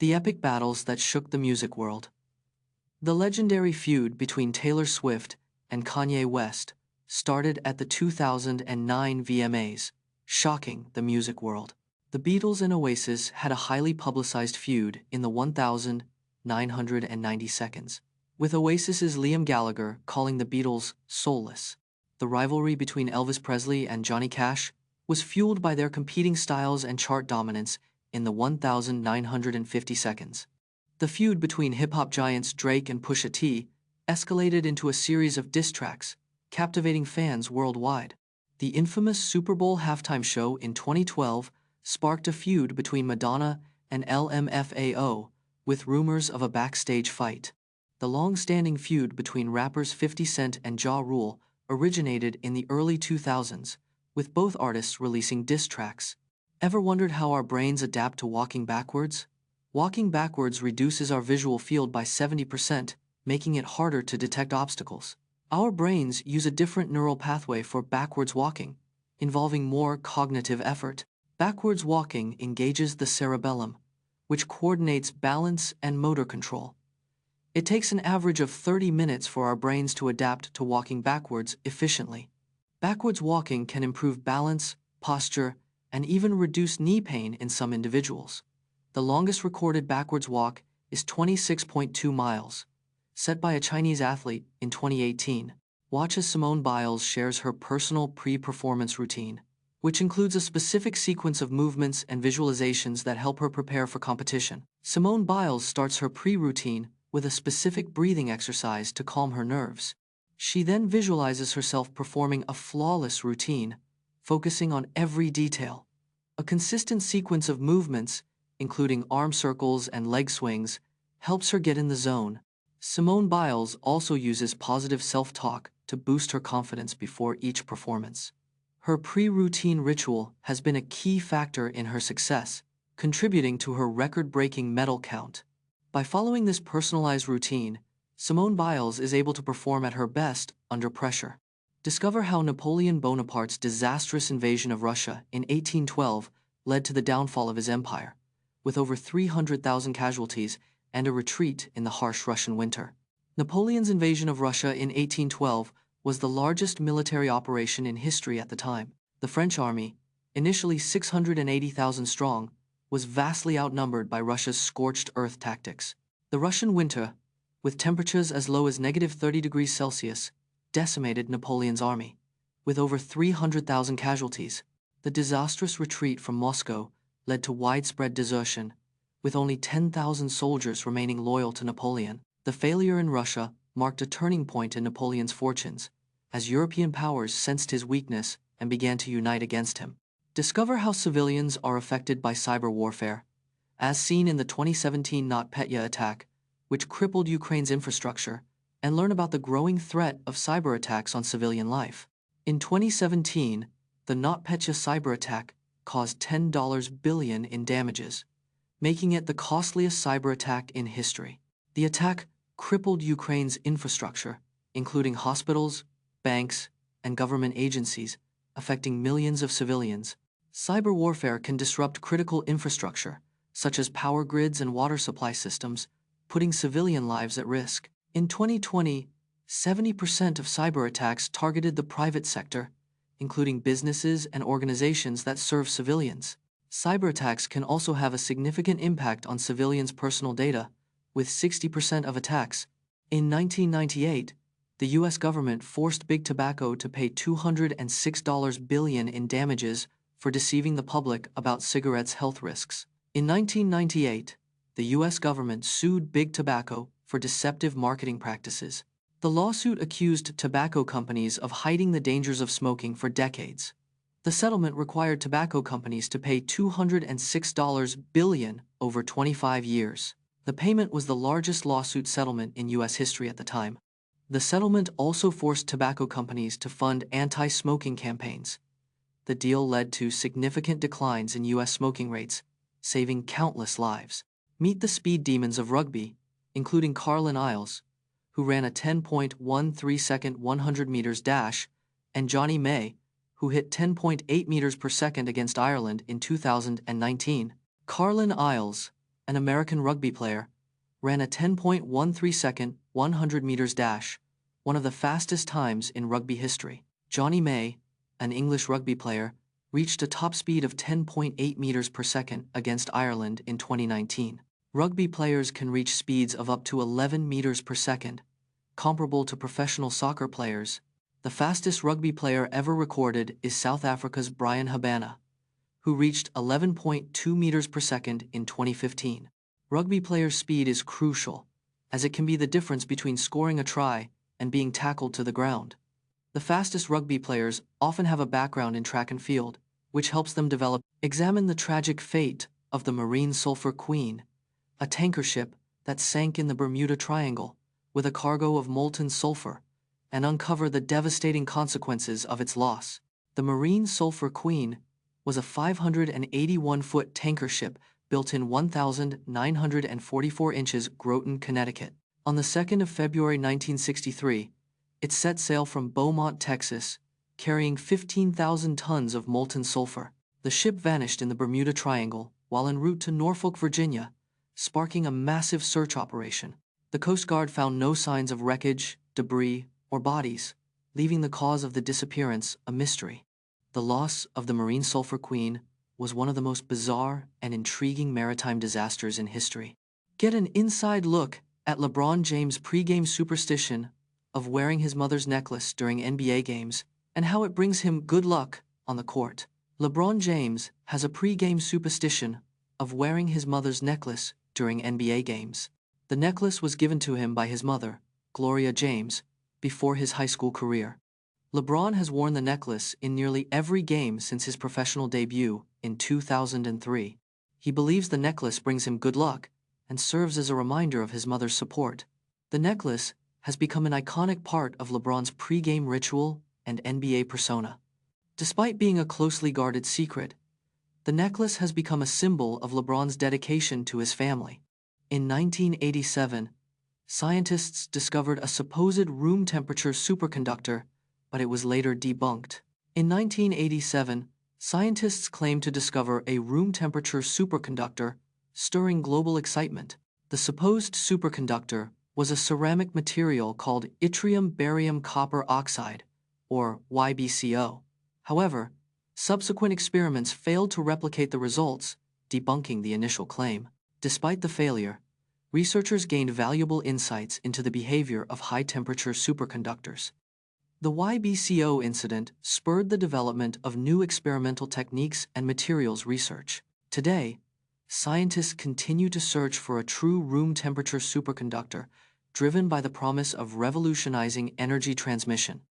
The epic battles that shook the music world. The legendary feud between Taylor Swift and Kanye West started at the 2009 VMAs, shocking the music world. The Beatles and Oasis had a highly publicized feud in the 1,990 seconds, with Oasis's Liam Gallagher calling the Beatles soulless. The rivalry between Elvis Presley and Johnny Cash was fueled by their competing styles and chart dominance in the 1,950 seconds. The feud between hip-hop giants Drake and Pusha T escalated into a series of diss tracks, captivating fans worldwide. The infamous Super Bowl halftime show in 2012 sparked a feud between Madonna and LMFAO, with rumors of a backstage fight. The long-standing feud between rappers 50 Cent and Ja Rule originated in the early 2000s, with both artists releasing diss tracks. Ever wondered how our brains adapt to walking backwards? Walking backwards reduces our visual field by 70%, making it harder to detect obstacles. Our brains use a different neural pathway for backwards walking, involving more cognitive effort. Backwards walking engages the cerebellum, which coordinates balance and motor control. It takes an average of 30 minutes for our brains to adapt to walking backwards efficiently. Backwards walking can improve balance, posture, and even reduce knee pain in some individuals. The longest recorded backwards walk is 26.2 miles, set by a Chinese athlete in 2018. Watch as Simone Biles shares her personal pre-performance routine, which includes a specific sequence of movements and visualizations that help her prepare for competition. Simone Biles starts her pre-routine with a specific breathing exercise to calm her nerves. She then visualizes herself performing a flawless routine, focusing on every detail. A consistent sequence of movements, including arm circles and leg swings, helps her get in the zone. Simone Biles also uses positive self-talk to boost her confidence before each performance. Her pre-routine ritual has been a key factor in her success, contributing to her record-breaking medal count. By following this personalized routine, Simone Biles is able to perform at her best under pressure. Discover how Napoleon Bonaparte's disastrous invasion of Russia in 1812 led to the downfall of his empire, with over 300,000 casualties and a retreat in the harsh Russian winter. Napoleon's invasion of Russia in 1812 was the largest military operation in history at the time. The French army, initially 680,000 strong, was vastly outnumbered by Russia's scorched earth tactics. The Russian winter, with temperatures as low as -30 degrees Celsius, decimated Napoleon's army, with over 300,000 casualties. The disastrous retreat from Moscow led to widespread desertion, with only 10,000 soldiers remaining loyal to Napoleon. The failure in Russia marked a turning point in Napoleon's fortunes, as European powers sensed his weakness and began to unite against him. Discover how civilians are affected by cyber warfare, as seen in the 2017 NotPetya attack, which crippled Ukraine's infrastructure, and learn about the growing threat of cyber attacks on civilian life. In 2017, the NotPetya cyber attack caused $10 billion in damages, making it the costliest cyber attack in history. The attack crippled Ukraine's infrastructure, including hospitals, banks, and government agencies, affecting millions of civilians. Cyber warfare can disrupt critical infrastructure, such as power grids and water supply systems, putting civilian lives at risk. In 2020, 70% of cyber attacks targeted the private sector, including businesses and organizations that serve civilians. Cyber attacks can also have a significant impact on civilians' personal data, with 60% of attacks. In 1998, the U.S. government forced Big Tobacco to pay $206 billion in damages for deceiving the public about cigarettes' health risks. In 1998, the U.S. government sued Big Tobacco for deceptive marketing practices. The lawsuit accused tobacco companies of hiding the dangers of smoking for decades. The settlement required tobacco companies to pay $206 billion over 25 years. The payment was the largest lawsuit settlement in U.S. history at the time. The settlement also forced tobacco companies to fund anti-smoking campaigns. The deal led to significant declines in U.S. smoking rates, saving countless lives. Meet the speed demons of rugby, including Carlin Isles, who ran a 10.13-second 100 meters dash, and Johnny May, who hit 10.8 meters per second against Ireland in 2019. Carlin Isles, an American rugby player, ran a 10.13-second 100 meters dash, one of the fastest times in rugby history. Johnny May, an English rugby player, reached a top speed of 10.8 meters per second against Ireland in 2019. Rugby players can reach speeds of up to 11 meters per second, comparable to professional soccer players. The fastest rugby player ever recorded is South Africa's Brian Habana, who reached 11.2 meters per second in 2015. Rugby players' speed is crucial, as it can be the difference between scoring a try and being tackled to the ground. The fastest rugby players often have a background in track and field, which helps them develop. Examine the tragic fate of the marine Sulphur Queen, a tanker ship that sank in the Bermuda Triangle with a cargo of molten sulfur, and uncover the devastating consequences of its loss. The marine Sulphur Queen was a 581-foot tanker ship built in 1,944 inches Groton, Connecticut. On the 2nd of February 1963, it set sail from Beaumont, Texas, carrying 15,000 tons of molten sulfur. The ship vanished in the Bermuda Triangle while en route to Norfolk, Virginia, sparking a massive search operation. The Coast Guard found no signs of wreckage, debris, or bodies, leaving the cause of the disappearance a mystery. The loss of the marine Sulphur Queen was one of the most bizarre and intriguing maritime disasters in history. Get an inside look at LeBron James' pre-game superstition of wearing his mother's necklace during NBA games and how it brings him good luck on the court. LeBron James has a pre-game superstition of wearing his mother's necklace during NBA games. The necklace was given to him by his mother, Gloria James, before his high school career. LeBron has worn the necklace in nearly every game since his professional debut in 2003. He believes the necklace brings him good luck and serves as a reminder of his mother's support. The necklace has become an iconic part of LeBron's pre-game ritual and NBA persona. Despite being a closely guarded secret, the necklace has become a symbol of LeBron's dedication to his family. In 1987, scientists discovered a supposed room temperature superconductor, but it was later debunked. In 1987, scientists claimed to discover a room temperature superconductor, stirring global excitement. The supposed superconductor was a ceramic material called yttrium barium copper oxide, or YBCO. However, subsequent experiments failed to replicate the results, debunking the initial claim. Despite the failure, researchers gained valuable insights into the behavior of high-temperature superconductors. The YBCO incident spurred the development of new experimental techniques and materials research. Today, scientists continue to search for a true room-temperature superconductor, driven by the promise of revolutionizing energy transmission.